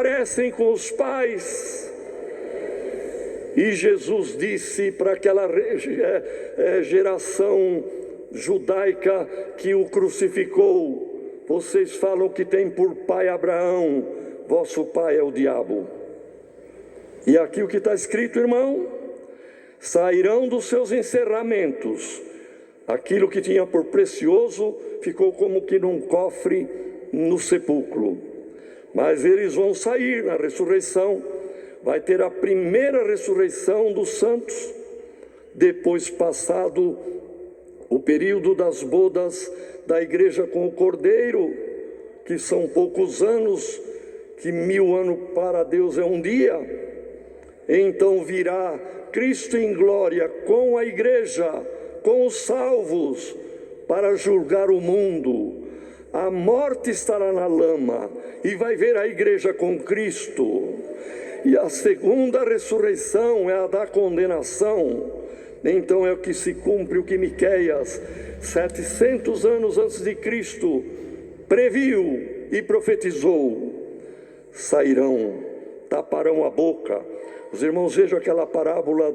parecem com os pais. E Jesus disse para aquela geração judaica que o crucificou: vocês falam que tem por pai Abraão, vosso pai é o diabo. E aqui o que está escrito, irmão: sairão dos seus encerramentos, aquilo que tinha por precioso ficou como que num cofre no sepulcro, mas eles vão sair na ressurreição. Vai ter a primeira ressurreição dos santos, depois passado o período das bodas da igreja com o Cordeiro, que são poucos anos, que 1000 anos para Deus é um dia. Então virá Cristo em glória com a igreja, com os salvos, para julgar o mundo. A morte estará na lama e vai ver a igreja com Cristo. E a segunda ressurreição é a da condenação. Então é o que se cumpre o que Miqueias, 700 anos antes de Cristo, previu e profetizou. Sairão, taparão a boca. Os irmãos vejam aquela parábola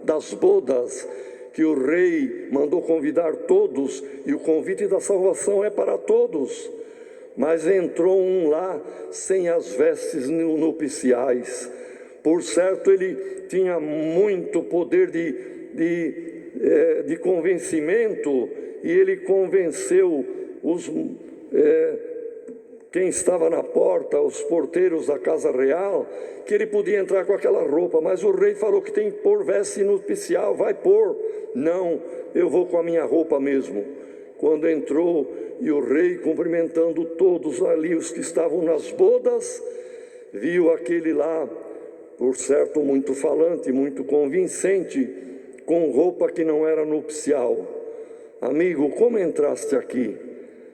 das bodas, que o rei mandou convidar todos, e o convite da salvação é para todos. Mas entrou um lá sem as vestes nupciais. Por certo, ele tinha muito poder de convencimento, e ele convenceu quem estava na porta, os porteiros da casa real, que ele podia entrar com aquela roupa. Mas o rei falou que tem que pôr veste nupcial. Vai pôr. Não, eu vou com a minha roupa mesmo. Quando entrou, e o rei cumprimentando todos ali, os que estavam nas bodas, viu aquele lá, por certo muito falante, muito convincente, com roupa que não era nupcial. Amigo, como entraste aqui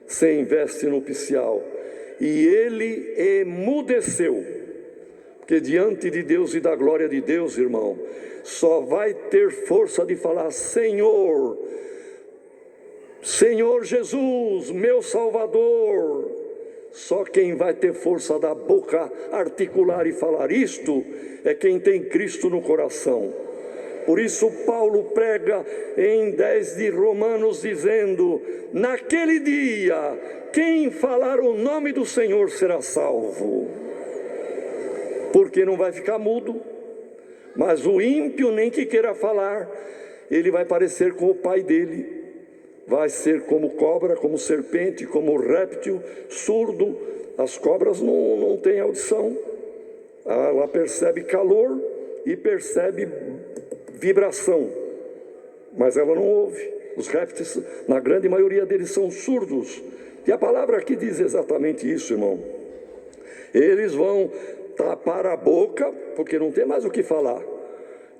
sem veste nupcial? E ele emudeceu, porque diante de Deus e da glória de Deus, irmão, só vai ter força de falar: Senhor, Senhor Jesus, meu Salvador. Só quem vai ter força da boca articular e falar isto é quem tem Cristo no coração. Por isso Paulo prega em 10 de Romanos dizendo: naquele dia, quem falar o nome do Senhor será salvo. Porque não vai ficar mudo. Mas o ímpio, nem que queira falar, ele vai parecer com o pai dele. Vai ser como cobra, como serpente, como réptil, surdo. As cobras não têm audição. Ela percebe calor e percebe vibração, mas ela não ouve. Os répteis, na grande maioria deles, são surdos. E a palavra aqui diz exatamente isso, irmão. Eles vão tapar a boca, porque não tem mais o que falar.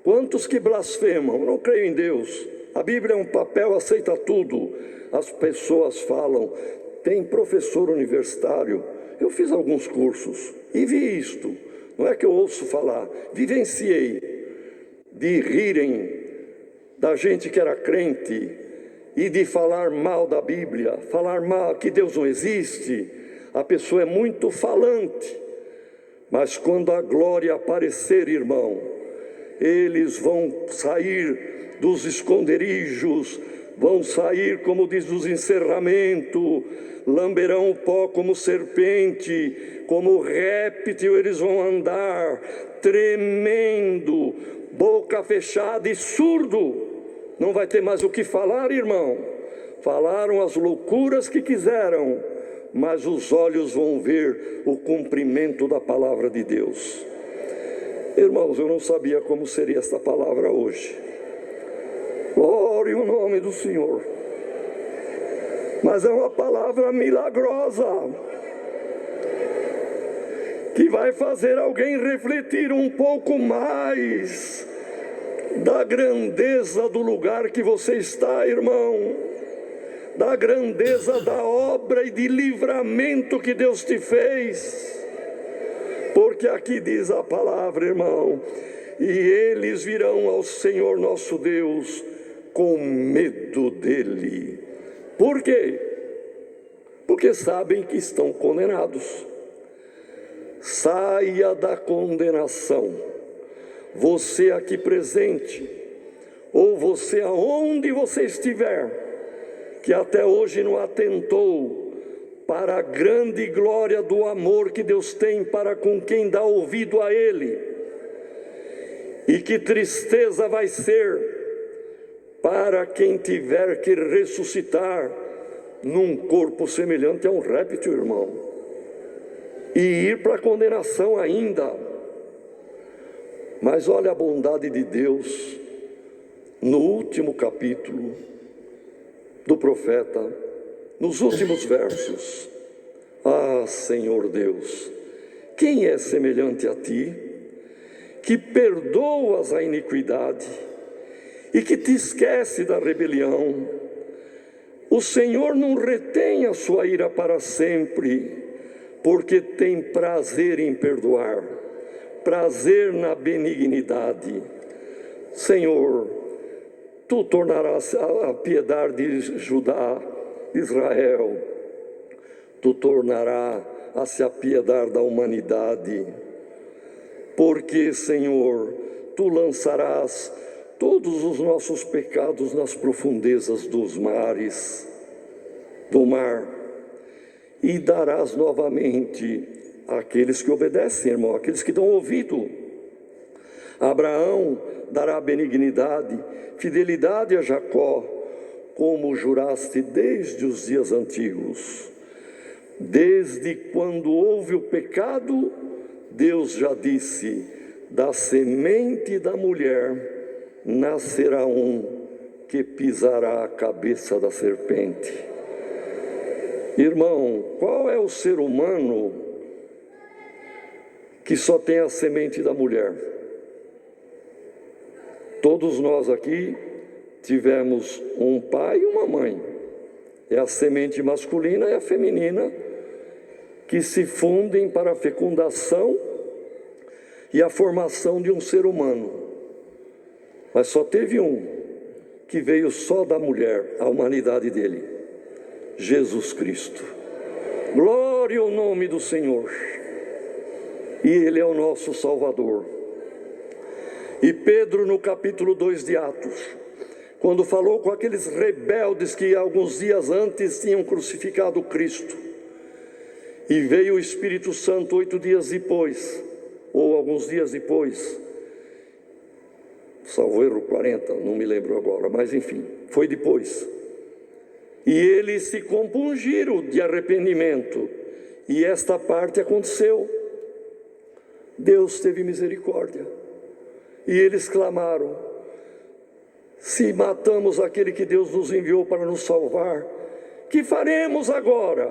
Quantos que blasfemam? Não creio em Deus. A Bíblia é um papel, aceita tudo. As pessoas falam. Tem professor universitário. Eu fiz alguns cursos e vi isto. Não é que eu ouço falar, vivenciei. De rirem da gente que era crente e de falar mal da Bíblia, falar mal que Deus não existe. A pessoa é muito falante, mas quando a glória aparecer, irmão, eles vão sair dos esconderijos, vão sair, como diz, dos encerramentos, lamberão o pó como serpente, como réptil eles vão andar, tremendo, boca fechada e surdo. Não vai ter mais o que falar, irmão. Falaram as loucuras que quiseram, mas os olhos vão ver o cumprimento da palavra de Deus. Irmãos, eu não sabia como seria esta palavra hoje. Glória ao nome do Senhor. Mas é uma palavra milagrosa, que vai fazer alguém refletir um pouco mais da grandeza do lugar que você está, irmão, da grandeza da obra e de livramento que Deus te fez. Porque aqui diz a palavra, irmão: e eles virão ao Senhor nosso Deus com medo dele. Por quê? Porque sabem que estão condenados. saia da condenação. Você aqui presente, ou você aonde você estiver, que até hoje não atentou para a grande glória do amor que Deus tem para com quem dá ouvido a Ele. E que tristeza vai ser para quem tiver que ressuscitar num corpo semelhante a um réptil, irmão, e ir para a condenação ainda. Mas olha a bondade de Deus no último capítulo do profeta, nos últimos versos. Ah, Senhor Deus, quem é semelhante a ti, que perdoas a iniquidade e que te esquece da rebelião? O Senhor não retém a sua ira para sempre, porque tem prazer em perdoar, prazer na benignidade. Senhor, tu tornarás a piedade de Judá, Israel, tu tornarás a se apiedar da humanidade, porque, Senhor, tu lançarás todos os nossos pecados nas profundezas do mar, e darás novamente àqueles que obedecem, irmão, àqueles que dão ouvido. Abraão dará benignidade, fidelidade a Jacó, como juraste desde os dias antigos. Desde quando houve o pecado, Deus já disse: da semente da mulher nascerá um que pisará a cabeça da serpente. Irmão, qual é o ser humano que só tem a semente da mulher? Todos nós aqui tivemos um pai e uma mãe. É a semente masculina e a feminina que se fundem para a fecundação e a formação de um ser humano. Mas só teve um que veio só da mulher, a humanidade dele: Jesus Cristo. Glória ao nome do Senhor. E Ele é o nosso Salvador. E Pedro, no capítulo 2 de Atos, quando falou com aqueles rebeldes que alguns dias antes tinham crucificado Cristo, e veio o Espírito Santo 8 dias depois, ou alguns dias depois, salvo erro 40, não me lembro agora, mas enfim, foi depois. E eles se compungiram de arrependimento, e esta parte aconteceu. Deus teve misericórdia, e eles clamaram: se matamos aquele que Deus nos enviou para nos salvar, que faremos agora?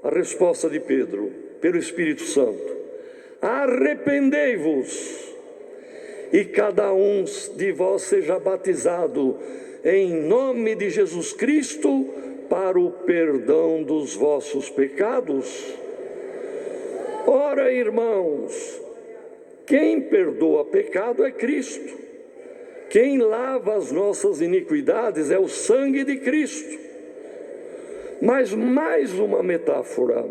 A resposta de Pedro, pelo Espírito Santo: arrependei-vos, e cada um de vós seja batizado em nome de Jesus Cristo para o perdão dos vossos pecados. Ora, irmãos, quem perdoa pecado é Cristo. Quem lava as nossas iniquidades é o sangue de Cristo. Mas mais uma metáfora,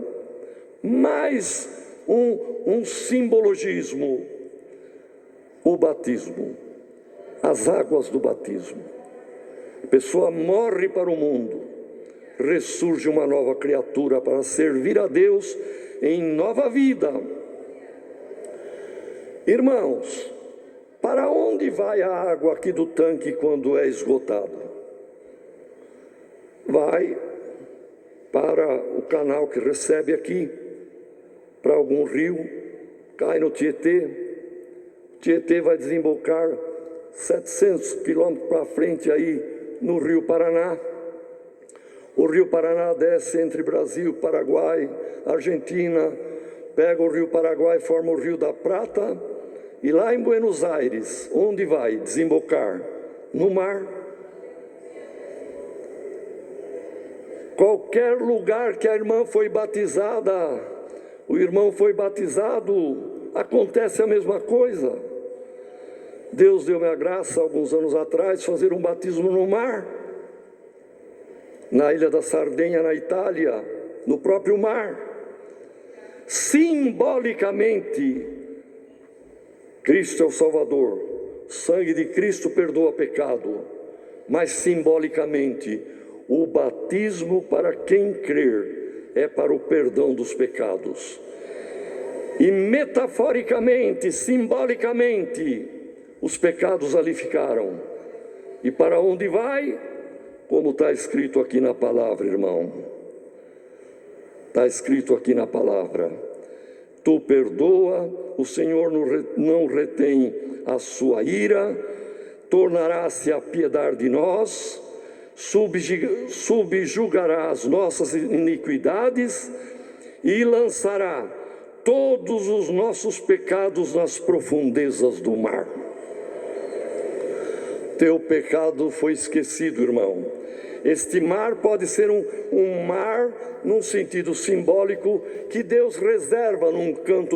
mais um simbologismo: o batismo, as águas do batismo. A pessoa morre para o mundo, ressurge uma nova criatura para servir a Deus em nova vida. Irmãos, para onde vai a água aqui do tanque quando é esgotado? Vai para o canal que recebe aqui, para algum rio, cai no Tietê. O Tietê vai desembocar 700 quilômetros para frente aí no Rio Paraná. O Rio Paraná desce entre Brasil, Paraguai, Argentina, pega o Rio Paraguai, forma o Rio da Prata, e lá em Buenos Aires, onde vai desembocar? No mar. Qualquer lugar que a irmã foi batizada, o irmão foi batizado, acontece a mesma coisa. Deus deu-me a graça, alguns anos atrás, fazer um batismo no mar, na ilha da Sardenha, na Itália, no próprio mar. Simbolicamente, Cristo é o Salvador, o sangue de Cristo perdoa pecado, mas simbolicamente, o batismo para quem crer é para o perdão dos pecados. E metaforicamente, simbolicamente, os pecados ali ficaram. E para onde vai? Como está escrito aqui na palavra, irmão. Está escrito aqui na palavra: tu perdoa, o Senhor não retém a sua ira, tornará-se a piedar de nós, subjugará as nossas iniquidades e lançará todos os nossos pecados nas profundezas do mar. Teu pecado foi esquecido, irmão. Este mar pode ser um mar, num sentido simbólico, que Deus reserva num canto